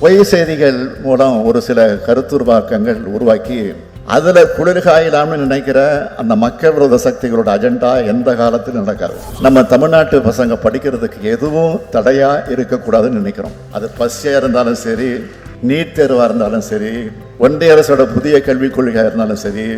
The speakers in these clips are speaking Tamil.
பொய் செய்திகள் மூலம் ஒரு சில கருத்துருவாக்கங்கள் உருவாக்கி அதுல குளிர்காயலாம்னு நினைக்கிற அந்த மக்கள் விரோத சக்திகளோட அஜெண்டா எந்த காலத்திலும் நடக்காது. நம்ம தமிழ்நாட்டு பசங்க படிக்கிறதுக்கு எதுவும் தடையா இருக்கக்கூடாதுன்னு நினைக்கிறோம். அது பஸ்ஸா இருந்தாலும் சரி, நீட் தேர்வா இருந்தாலும் சரி, ஒன்றிய அரசோட புதிய கல்விக் கொள்கையா இருந்தாலும் சரி,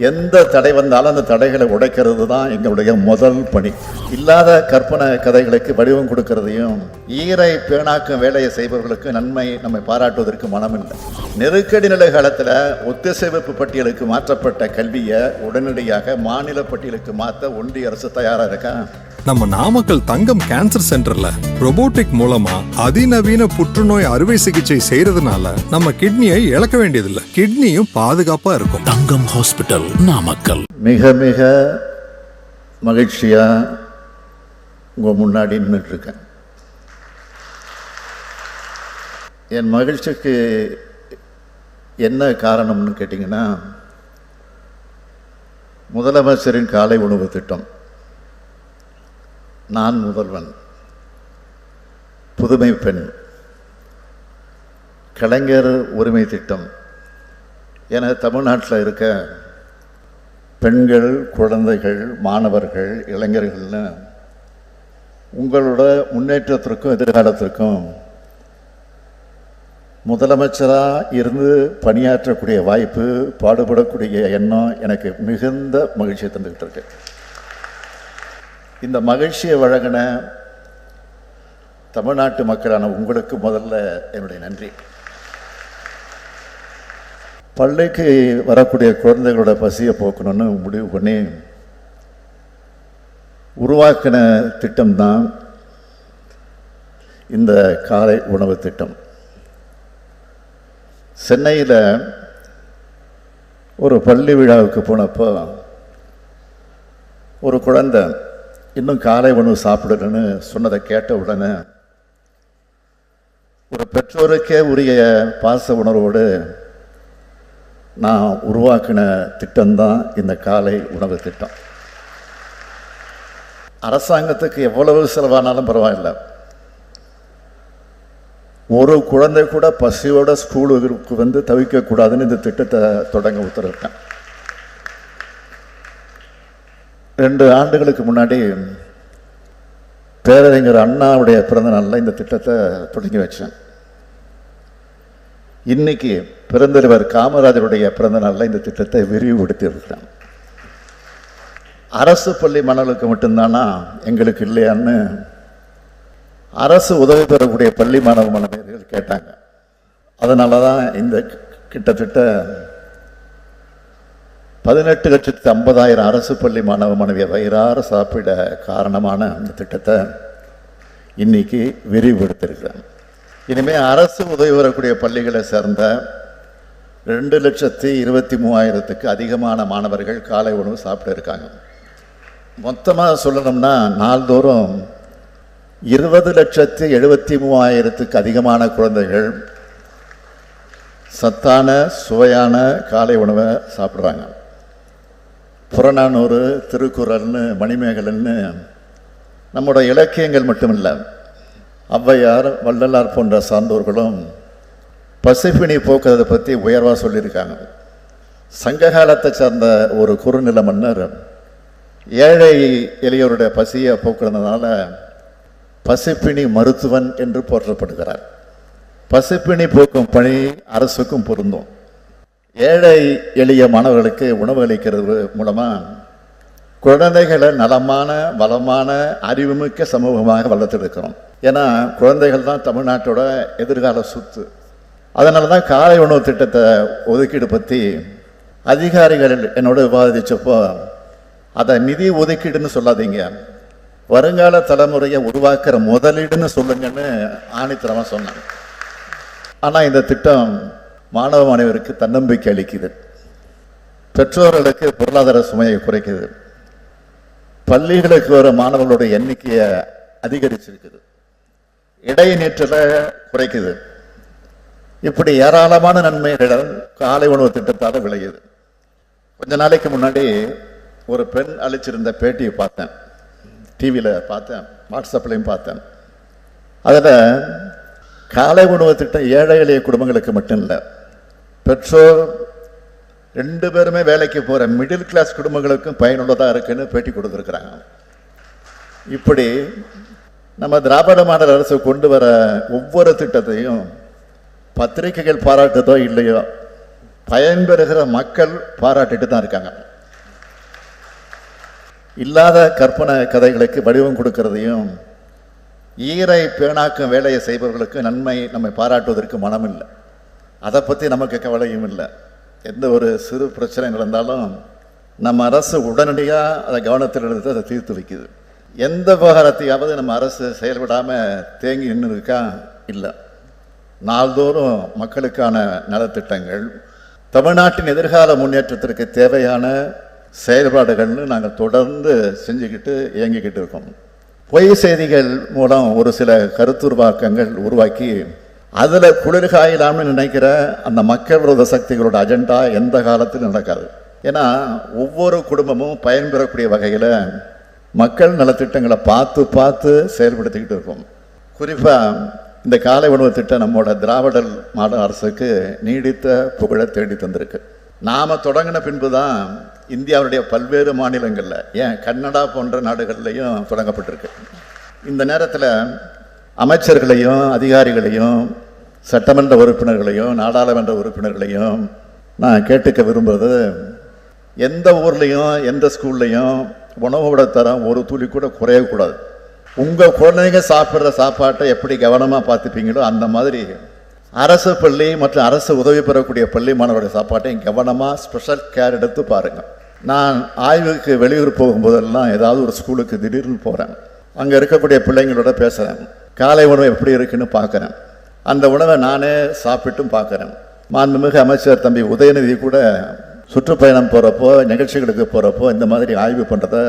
எந்த தடை வந்தாலும் அந்த தடைகளை உடைக்கிறது தான் எங்களுடைய முதல் பணி. இல்லாத கற்பனை கதைகளுக்கு வடிவம் கொடுக்கறதையும் ஈரை பேணாக்கும் வேலையை செய்பவர்களுக்கு நன்மை நம்மை பாராட்டுவதற்கு மனமில்லை. நெருக்கடி நிலை காலத்தில் ஒத்திசைவு பட்டியலுக்கு மாற்றப்பட்ட கல்வியை உடனடியாக மாநில பட்டியலுக்கு மாற்ற ஒன்றிய அரசு தயாரா இருக்கா? நம்ம நாமக்கல் தங்கம் கேன்சர் சென்டர்ல ரோபோட்டிக் மூலமா அதிநவீன புற்றுநோய் அறுவை சிகிச்சை செய்யறதுனால நம்ம கிட்னியை இழக்க வேண்டியதில்லை, கிட்னியும் பாதுகாப்பா இருக்கும். தங்கம் ஹாஸ்பிட்டல், நாமக்கல். மிக மிக மகிழ்ச்சியா உங்க முன்னாடி நின்றுட்டு இருக்கேன். என் மகிழ்ச்சிக்கு என்ன காரணம்னு கேட்டீங்கன்னா, முதலமைச்சரின் காலை உணவு திட்டம், நான் முதல்வன், புதுமை பெண், கலைஞர் உரிமை திட்டம் என தமிழ்நாட்டில் இருக்க பெண்கள், குழந்தைகள், மாணவர்கள், இளைஞர்கள்னு உங்களோட முன்னேற்றத்திற்கும் எதிர்காலத்திற்கும் முதலமைச்சராக இருந்து பணியாற்றக்கூடிய வாய்ப்பு, பாடுபடக்கூடிய எண்ணம் எனக்கு மிகுந்த மகிழ்ச்சியை தந்துக்கிட்டு இருக்கு. இந்த மகிழ்ச்சியை வழங்கின தமிழ்நாட்டு மக்களான உங்களுக்கு முதல்ல என்னுடைய நன்றி. பள்ளிக்கு வரக்கூடிய குழந்தைகளோட பசியை போக்கணும்னு முடிவு பண்ணி உருவாக்கின திட்டம்தான் இந்த காலை உணவு திட்டம். சென்னையில் ஒரு பள்ளி விழாவுக்கு போனப்போ ஒரு குழந்தை இன்னும் காலை உணவு சாப்பிடணும்னு சொன்னதை கேட்ட உடனே ஒரு பெற்றோருக்கே உரிய பாச உணர்வோடு நான் உருவாக்கின திட்டம்தான் இந்த காலை உணவு திட்டம். அரசாங்கத்துக்கு எவ்வளவு செலவானாலும் பரவாயில்லை, ஒரு குழந்தை கூட பசியோட ஸ்கூலுக்கு வந்து தவிக்கக்கூடாதுன்னு இந்த திட்டத்தை தொடங்க உத்தரவிட்டேன். 2 ஆண்டுகளுக்கு முன்னாடி பேரறிஞர் அண்ணாவுடைய பிறந்த நாளில் இந்த திட்டத்தை தொடங்கி வச்சேன். இன்னைக்கு பெருந்தலைவர் காமராஜருடைய பிறந்த நாளில் இந்த திட்டத்தை விரிவுபடுத்தி இருக்கிறேன். அரசு பள்ளி மாணவர்களுக்கு மட்டும்தானா, எங்களுக்கு இல்லையான்னு அரசு உதவி பெறக்கூடிய பள்ளி மாணவ மாணவியர்கள் கேட்டாங்க. அதனால தான் இந்த கிட்டத்தட்ட 18,50,000 அரசு பள்ளி மாணவ மாணவியை வயிறார சாப்பிட காரணமான அந்த திட்டத்தை இன்னைக்கு விரிவுபடுத்திருக்கிறேன். இனிமேல் அரசு உதவி வரக்கூடிய பள்ளிகளை சேர்ந்த 2,23,000க்கு அதிகமான மாணவர்கள் காலை உணவு சாப்பிட இருக்காங்க. மொத்தமாக சொல்லணும்னா நாள்தோறும் 20,73,000க்கு அதிகமான குழந்தைகள் சத்தான சுவையான காலை உணவை சாப்பிட்றாங்க. புறநானூறு, திருக்குறள்னு, மணிமேகலைன்னு நம்மளோட இலக்கியங்கள் மட்டுமில்லை, ஔவையார், வள்ளலார் போன்ற சான்றோர்களும் பசிப்பினி போக்குறதை பற்றி உயர்வாக சொல்லியிருக்காங்க. சங்க காலத்தை சார்ந்த ஒரு குறுநில மன்னர் ஏழை எளியோருடைய பசியை போக்குறதுனால பசிப்பினி மருத்துவன் என்று போற்றப்படுகிறார். பசிப்பினி போக்கும் பணி அரசுக்கும் பொருந்தும். ஏழை எளிய மாணவர்களுக்கு உணவு அளிக்கிறது மூலமாக குழந்தைகளை நலமான, வளமான, அறிவுமிக்க சமூகமாக வளர்த்தெடுக்கிறோம். ஏன்னா குழந்தைகள் தான் தமிழ்நாட்டோட எதிர்கால சொத்து. அதனால தான் காலை உணவு திட்டத்தை ஒதுக்கீடு பற்றி அதிகாரிகள் என்னோட விவாதிச்சப்போ அதை நிதி ஒதுக்கீடுன்னு சொல்லாதீங்க, வருங்கால தலைமுறையை உருவாக்குற முதலீடுன்னு சொல்லுங்கன்னு ஆணித்தரமாக சொன்னாங்க. ஆனால் இந்த திட்டம் மாணவ மாணவருக்கு தன்னம்பிக்கை அளிக்குது, பெற்றோர்களுக்கு பொருளாதார சுமையை குறைக்குது, பள்ளிகளுக்கு வர மாணவர்களுடைய எண்ணிக்கையை அதிகரிச்சிருக்குது, இடைநீற்றலை குறைக்குது. இப்படி ஏராளமான நன்மைகள் காலை உணவு திட்டத்தால் விளையுது. கொஞ்ச நாளைக்கு முன்னாடி ஒரு பெண் அளிச்சிருந்த பேட்டியை பார்த்தேன், டிவியில் பார்த்தேன், வாட்ஸ்அப்லையும் பார்த்தேன். அதில் காலை உணவு திட்டம் ஏழை எளிய குடும்பங்களுக்கு மட்டும் இல்லை, பெற்றோர் 2 பேருமே வேலைக்கு போகிற மிடில் கிளாஸ் குடும்பங்களுக்கும் பயனுள்ளதாக இருக்குன்னு பேட்டி கொடுத்துருக்குறாங்க. இப்படி நம்ம திராவிட மாடல் அரசு கொண்டு வர ஒவ்வொரு திட்டத்தையும் பத்திரிகைகள் பாராட்டுதோ இல்லையோ பயன்பெறுகிற மக்கள் பாராட்டிட்டு தான் இருக்காங்க. இல்லாத கற்பனை கதைகளுக்கு வடிவம் கொடுக்கறதையும் ஈரை பேணாக்கும் வேலையை செய்பவர்களுக்கு நன்மை நம்மை பாராட்டுவதற்கு மனம் இல்லை. அதை பற்றி நமக்கு கவலையும் இல்லை. எந்த ஒரு சிறு பிரச்சனை நடந்தாலும் நம்ம அரசு உடனடியாக அதை கவனத்தில் எடுத்து அதை தீர்த்து வைக்குது. எந்த விவகாரத்தையாவது நம்ம அரசு செயல்படாமல் தேங்கி நின்று இருக்கா? இல்லை. நாள்தோறும் மக்களுக்கான நலத்திட்டங்கள், தமிழ்நாட்டின் எதிர்கால முன்னேற்றத்திற்கு தேவையான செயல்பாடுகள்னு நாங்கள் தொடர்ந்து செஞ்சுக்கிட்டு இயங்கிக்கிட்டு இருக்கோம். பொய் செய்திகள் மூலம் ஒரு சில கருத்துருவாக்கங்கள் உருவாக்கி அதில் குளிர்காயலாம்னு நினைக்கிற அந்த மக்கள் விரோத சக்திகளோட அஜெண்டா எந்த காலத்திலும் நடக்காது. ஏன்னா ஒவ்வொரு குடும்பமும் பயன்பெறக்கூடிய வகையில் மக்கள் நலத்திட்டங்களை பார்த்து பார்த்து செயல்படுத்திக்கிட்டு இருக்கோம். குறிப்பாக இந்த காலை உணவு திட்டம் நம்மோட திராவிட மாடல் அரசுக்கு நீடித்த புகழை தேடி தந்திருக்கு. நாம் தொடங்கின பின்பு தான் இந்தியாவுடைய பல்வேறு மாநிலங்களில், ஏன் கன்னடா போன்ற நாடுகள்லையும் தொடங்கப்பட்டிருக்கு. இந்த நேரத்தில் அமைச்சர்களையும் அதிகாரிகளையும் சட்டமன்ற உறுப்பினர்களையும் நாடாளுமன்ற உறுப்பினர்களையும் நான் கேட்டுக்க விரும்புவது, எந்த ஊர்லேயும் எந்த ஸ்கூல்லையும் உணவோட தரம் ஒரு துளி கூட குறையக்கூடாது. உங்கள் குழந்தைங்க சாப்பிட்ற சாப்பாட்டை எப்படி கவனமாக பார்த்துப்பீங்களோ அந்த மாதிரி அரசு பள்ளி மற்றும் அரசு உதவி பெறக்கூடிய பள்ளி மாணவருடைய சாப்பாட்டையும் கவனமாக ஸ்பெஷல் கேர் எடுத்து பாருங்கள். நான் ஆய்வுக்கு வெளியூர் போகும்போதெல்லாம் ஏதாவது ஒரு ஸ்கூலுக்கு திடீர்னு போகிறேன். அங்கே இருக்கக்கூடிய பிள்ளைங்களோட பேசுகிறேன். காலை உணவு எப்படி இருக்குன்னு பார்க்குறேன். அந்த உணவை நானே சாப்பிட்டும் பார்க்குறேன். மாண்புமிகு அமைச்சர் தம்பி உதயநிதி கூட சுற்றுப்பயணம் போகிறப்போ, நிகழ்ச்சிகளுக்கு போகிறப்போ இந்த மாதிரி ஆய்வு பண்ணுறதை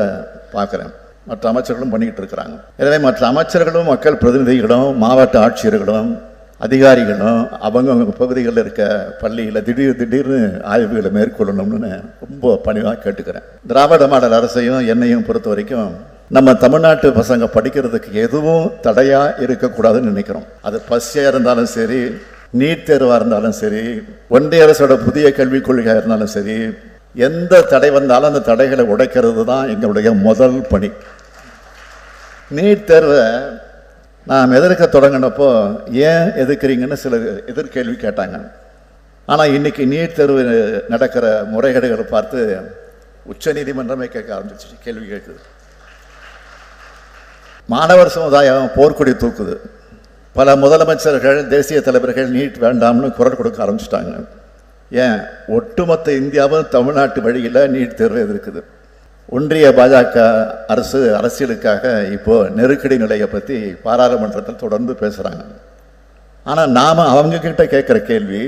பார்க்குறேன். மற்ற அமைச்சர்களும் பண்ணிக்கிட்டு இருக்கிறாங்க. எனவே மற்ற அமைச்சர்களும் மக்கள் பிரதிநிதிகளும் மாவட்ட ஆட்சியர்களும் அதிகாரிகளும் அவங்க பகுதிகளில் இருக்க பள்ளியில் திடீர்னு ஆய்வுகளை மேற்கொள்ளணும்னு ரொம்ப பணிவாக கேட்டுக்கிறேன். திராவிட மாடல் அரசையும் என்னையும் பொறுத்த வரைக்கும் நம்ம தமிழ்நாட்டு பசங்க படிக்கிறதுக்கு எதுவும் தடையாக இருக்கக்கூடாதுன்னு நினைக்கிறோம். அது பசியாக இருந்தாலும் சரி, நீட் தேர்வாக இருந்தாலும் சரி, ஒன்றிய அரசோட புதிய கல்விக் கொள்கையாக இருந்தாலும் சரி, எந்த தடை வந்தாலும் அந்த தடைகளை உடைக்கிறது தான் எங்களுடைய முதல் பணி. நீட் தேர்வை நாம் எதிர்க்க தொடங்கினப்போ ஏன் எதிர்க்கிறீங்கன்னு சில எதிர்கேள்வி கேட்டாங்க. ஆனால் இன்னைக்கு நீட் தேர்வு நடக்கிற முறைகேடுகளை பார்த்து உச்சநீதிமன்றமே கேட்க ஆரம்பிச்சிச்சு, கேள்வி கேட்குது. மாணவர் சமுதாயம் போர்க்கொடி தூக்குது. பல முதலமைச்சர்கள், தேசிய தலைவர்கள் நீட் வேண்டாம்னு குரல் கொடுக்க ஆரம்பிச்சிட்டாங்க. ஏன் ஒட்டுமொத்த இந்தியாவும் தமிழ்நாட்டு வழியில் நீட் தேர்வு எதிர்க்குது. ஒன்றிய பாஜக அரசு அரசியலுக்காக இப்போ நெருக்கடி நிலையை பற்றி பாராளுமன்றத்தில் தொடர்ந்து பேசுகிறாங்க. ஆனால் நாம் அவங்க கிட்ட கேட்குற கேள்வி,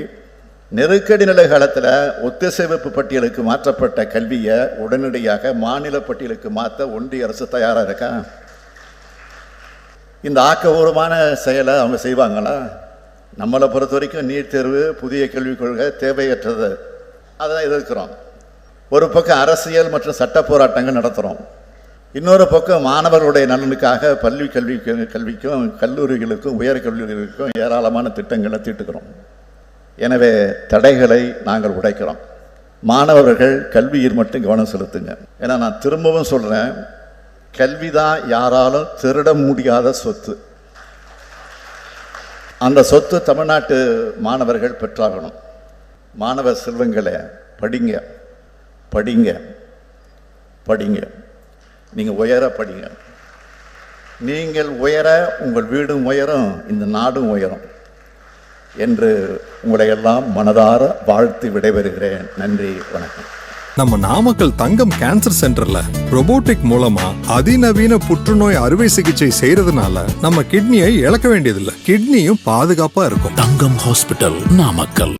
நெருக்கடி நிலை காலத்தில் ஒத்திசைவு பட்டியலுக்கு மாற்றப்பட்ட கல்வியை உடனடியாக மாநில பட்டியலுக்கு மாற்ற ஒன்றிய அரசு தயாராக இருக்கா? இந்த ஆக்கபூர்வமான செயலை அவங்க செய்வாங்களா? நம்மளை பொறுத்த வரைக்கும் நீட் தேர்வு, புதிய கல்விக் கொள்கை தேவையற்றது, அதை எதிர்க்கிறோம். ஒரு பக்கம் அரசியல் மற்றும் சட்ட போராட்டங்கள் நடத்துகிறோம். இன்னொரு பக்கம் மாணவர்களுடைய நலனுக்காக பள்ளி கல்விக்கும் கல்லூரிகளுக்கும் உயர்கல்விகளுக்கும் ஏராளமான திட்டங்களை தீட்டுக்கிறோம். எனவே தடைகளை நாங்கள் உடைக்கிறோம். மாணவர்கள் கல்வியில் மட்டும் கவனம் செலுத்துங்க. ஏன்னா நான் திரும்பவும் சொல்கிறேன், கல்விதான் யாராலும் திருட முடியாத சொத்து. அந்த சொத்து தமிழ்நாட்டு மாணவர்கள் பெற்றாகணும். மாணவ செல்வங்களை படிங்க படிங்க படிங்க. நீங்கள் உயர படிங்க. நீங்கள் உயர உங்கள் வீடும் உயரும், இந்த நாடும் உயரும் என்று உங்களை எல்லாம் மனதார வாழ்த்து விடைபெறுகிறேன். நன்றி, வணக்கம். நம்ம நாமக்கல் தங்கம் கேன்சர் சென்டர்ல robotic மூலமா அதிநவீன புற்றுநோய் அறுவை சிகிச்சை செய்யறதுனால நம்ம கிட்னியை இழக்க வேண்டியதில்லை. கிட்னியும் பாதுகாப்பா இருக்கும். தங்கம் ஹாஸ்பிட்டல், நாமக்கல்.